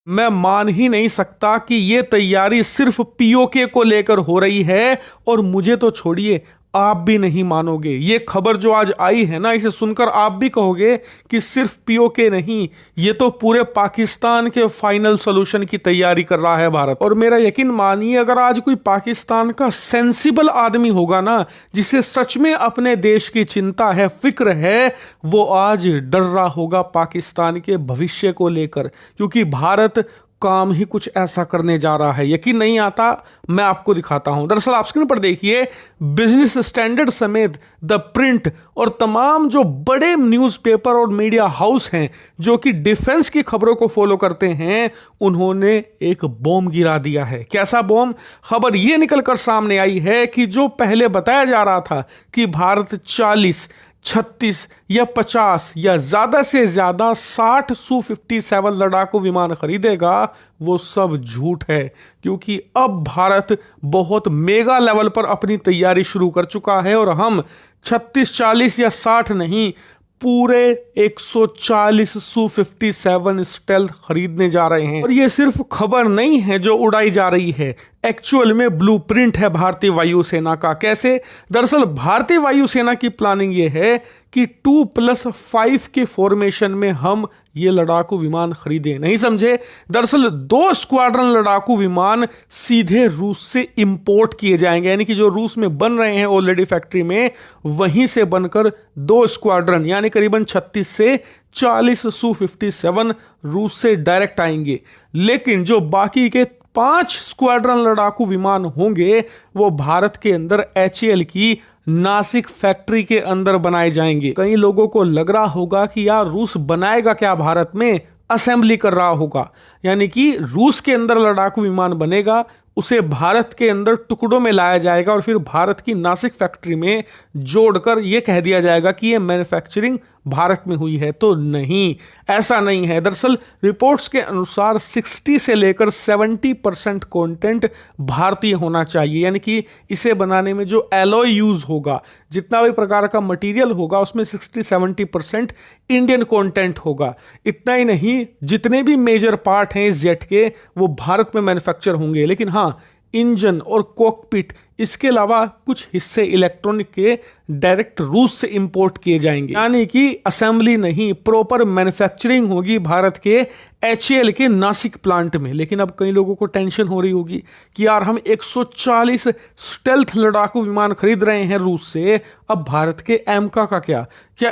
मैं मान ही नहीं सकता कि ये तैयारी सिर्फ पीओके को लेकर हो रही है। और मुझे तो छोड़िए, आप भी नहीं मानोगे। ये खबर जो आज आई है ना, इसे सुनकर आप भी कहोगे कि सिर्फ पीओके नहीं, ये तो पूरे पाकिस्तान के फाइनल सॉल्यूशन की तैयारी कर रहा है भारत। और मेरा यकीन मानिए, अगर आज कोई पाकिस्तान का सेंसिबल आदमी होगा ना, जिसे सच में अपने देश की चिंता है, फिक्र है, वो आज डर रहा होगा पाकिस्तान के भविष्य को लेकर, क्योंकि भारत काम ही कुछ ऐसा करने जा रहा है। यकीन नहीं आता, मैं आपको दिखाता हूं। दरअसल आप स्क्रीन पर देखिए, बिजनेस स्टैंडर्ड समेत द प्रिंट और तमाम जो बड़े न्यूज़पेपर और मीडिया हाउस हैं जो कि डिफेंस की खबरों को फॉलो करते हैं, उन्होंने एक बॉम्ब गिरा दिया है। कैसा बॉम्ब? खबर यह निकलकर सामने आई है कि जो पहले बताया जा रहा था कि भारत 40, 36 या 50 या ज्यादा से ज्यादा 60 Su-57 लड़ाकू विमान खरीदेगा, वो सब झूठ है। क्योंकि अब भारत बहुत मेगा लेवल पर अपनी तैयारी शुरू कर चुका है और हम 36, 40 या 60 नहीं, पूरे 140 Su-57 स्टेल्थ खरीदने जा रहे हैं। और ये सिर्फ खबर नहीं है जो उड़ाई जा रही है, एक्चुअल में ब्लूप्रिंट है भारतीय वायुसेना का। कैसे? दरअसल भारतीय वायुसेना की प्लानिंग ये है कि 2+5 के फॉर्मेशन में हम ये लड़ाकू विमान खरीदें। नहीं समझे? दरअसल 2 स्क्वाड्रन लड़ाकू विमान सीधे रूस से इंपोर्ट किए जाएंगे, यानी कि जो रूस में बन रहे हैं ऑलरेडी फैक्ट्री में, वहीं से बनकर 2 स्क्वाड्रन यानी करीबन 36 से 40 Su-57 रूस से डायरेक्ट आएंगे। लेकिन जो बाकी के 5 स्क्वाड्रन लड़ाकू विमान होंगे, वो भारत के अंदर HAL की नासिक फैक्ट्री के अंदर बनाए जाएंगे। कई लोगों को लग रहा होगा कि यार रूस बनाएगा क्या भारत में? असेंबली कर रहा होगा, यानी कि रूस के अंदर लड़ाकू विमान बनेगा, उसे भारत के अंदर टुकड़ों में लाया जाएगा और फिर भारत की नासिक फैक्ट्री में जोड़कर यह कह दिया जाएगा कि यह मैन्युफैक्चरिंग भारत में हुई है। तो नहीं, ऐसा नहीं है। दरअसल रिपोर्ट्स के अनुसार 60 से लेकर 70% कंटेंट भारतीय होना चाहिए, यानी कि इसे बनाने में जो एलॉय यूज होगा, जितना भी प्रकार का मटेरियल होगा, उसमें 60-70% इंडियन कंटेंट होगा। इतना ही नहीं, जितने भी मेजर पार्ट हैं इस जेट के, वो भारत में मैन्युफैक्चर होंगे। लेकिन हाँ, इंजन और कॉकपिट, इसके अलावा कुछ हिस्से इलेक्ट्रॉनिक के डायरेक्ट रूस से इंपोर्ट किए जाएंगे, यानी कि असेंबली नहीं, प्रॉपर मैन्युफैक्चरिंग होगी भारत के HAL के नासिक प्लांट में। लेकिन अब कई लोगों को टेंशन हो रही होगी कि यार हम 140 स्टेल्थ लड़ाकू विमान खरीद रहे हैं रूस से, अब भारत के एमका का क्या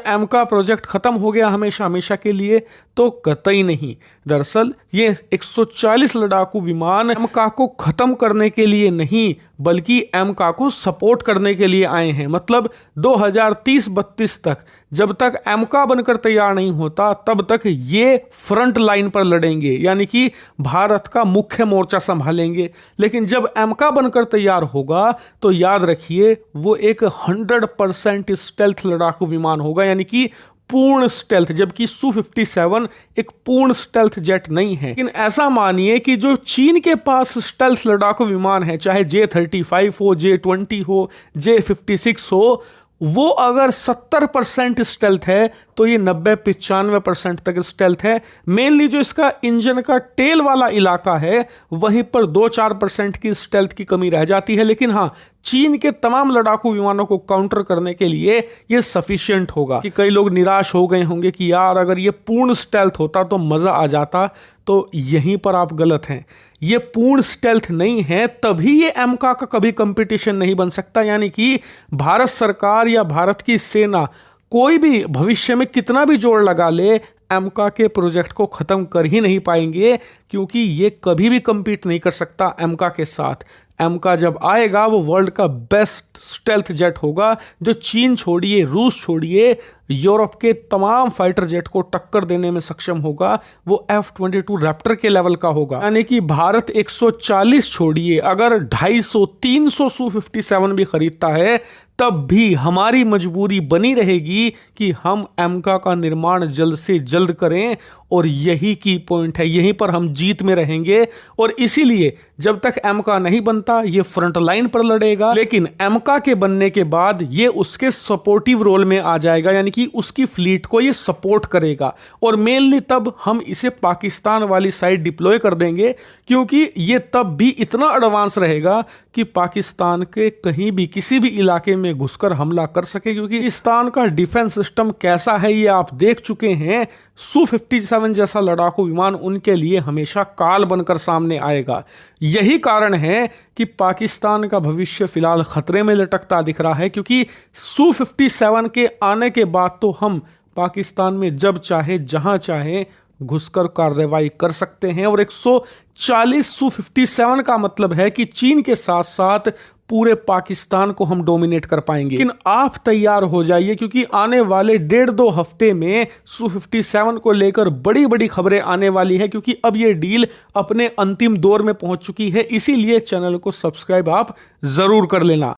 एमका प्रोजेक्ट खत्म हो गया हमेशा हमेशा के लिए? तो कतई नहीं। दरअसल ये 140 लड़ाकू विमान एमका को खत्म करने के लिए नहीं, बल्कि एमका को सपोर्ट करने के लिए आए हैं। मतलब 2030-32 तक, जब तक एमका बनकर तैयार नहीं होता, तब तक ये फ्रंट लाइन पर लड़ेंगे, यानी कि भारत का मुख्य मोर्चा संभालेंगे। लेकिन जब एमका बनकर तैयार होगा, तो याद रखिए वो एक 100% स्टेल्थ लड़ाकू विमान होगा, यानी कि पूर्ण स्टेल्थ। जबकि Su-57 एक पूर्ण स्टेल्थ जेट नहीं है। लेकिन ऐसा मानिए कि जो चीन के पास स्टेल्थ लड़ाकू विमान है, चाहे J-35 हो, J-20 हो, J-56 हो, वो अगर 70% स्टेल्थ है, तो ये 90-95% तक स्टेल्थ है। मेनली जो इसका इंजन का टेल वाला इलाका है, वहीं पर 2-4% की स्टेल्थ की कमी रह जाती है। लेकिन हाँ, चीन के तमाम लड़ाकू विमानों को काउंटर करने के लिए ये सफिशिएंट होगा। कि कई लोग निराश हो गए होंगे कि यार अगर ये पूर्ण स्टेल्थ होता तो मजा आ जाता। तो यहीं पर आप गलत हैं। ये पूर्ण स्टेल्थ नहीं है, तभी ये एमका का कभी कंपटीशन नहीं बन सकता। यानी कि भारत सरकार या भारत की सेना कोई भी भविष्य में कितना भी जोर लगा ले, एमका के प्रोजेक्ट को खत्म कर ही नहीं पाएंगे, क्योंकि ये कभी भी कंपीट नहीं कर सकता एमका के साथ। एमका जब आएगा, वो वर्ल्ड का बेस्ट स्टेल्थ जेट होगा, जो चीन छोड़िए, रूस छोड़िए, यूरोप के तमाम फाइटर जेट को टक्कर देने में सक्षम होगा। वो F-22 रैप्टर के लेवल का होगा। यानी कि भारत 140 छोड़िए, अगर 250-300 Su-57 भी खरीदता है, तब भी हमारी मजबूरी बनी रहेगी कि हम एमका का निर्माण जल्द से जल्द करें। और यही की पॉइंट है, यहीं पर हम जीत में रहेंगे। और इसीलिए जब तक एमका नहीं बनता, ये फ्रंट लाइन पर लड़ेगा। लेकिन एमका के बनने के बाद ये उसके सपोर्टिव रोल में आ जाएगा, यानी कि क्योंकि उसकी फ्लीट को ये सपोर्ट करेगा। और मेनली तब हम इसे पाकिस्तान वाली साइड डिप्लॉय कर देंगे, क्योंकि ये तब भी इतना एडवांस रहेगा कि पाकिस्तान के कहीं भी किसी भी इलाके में घुसकर हमला कर सके। क्योंकि पाकिस्तान का डिफेंस सिस्टम कैसा है ये आप देख चुके हैं। Su-57 जैसा लड़ाकू विमान उनके लिए हमेशा काल बनकर सामने आएगा। यही कारण है कि पाकिस्तान का भविष्य फिलहाल खतरे में लटकता दिख रहा है, क्योंकि Su-57 के आने के बाद तो हम पाकिस्तान में जब चाहे जहां चाहे घुसकर कार्रवाई कर सकते हैं। और 140 Su-57 का मतलब है कि चीन के साथ साथ पूरे पाकिस्तान को हम डोमिनेट कर पाएंगे। लेकिन आप तैयार हो जाइए, क्योंकि आने वाले 1.5-2 हफ्ते में Su-57 को लेकर बड़ी बड़ी खबरें आने वाली है, क्योंकि अब ये डील अपने अंतिम दौर में पहुंच चुकी है। इसीलिए चैनल को सब्सक्राइब आप जरूर कर लेना।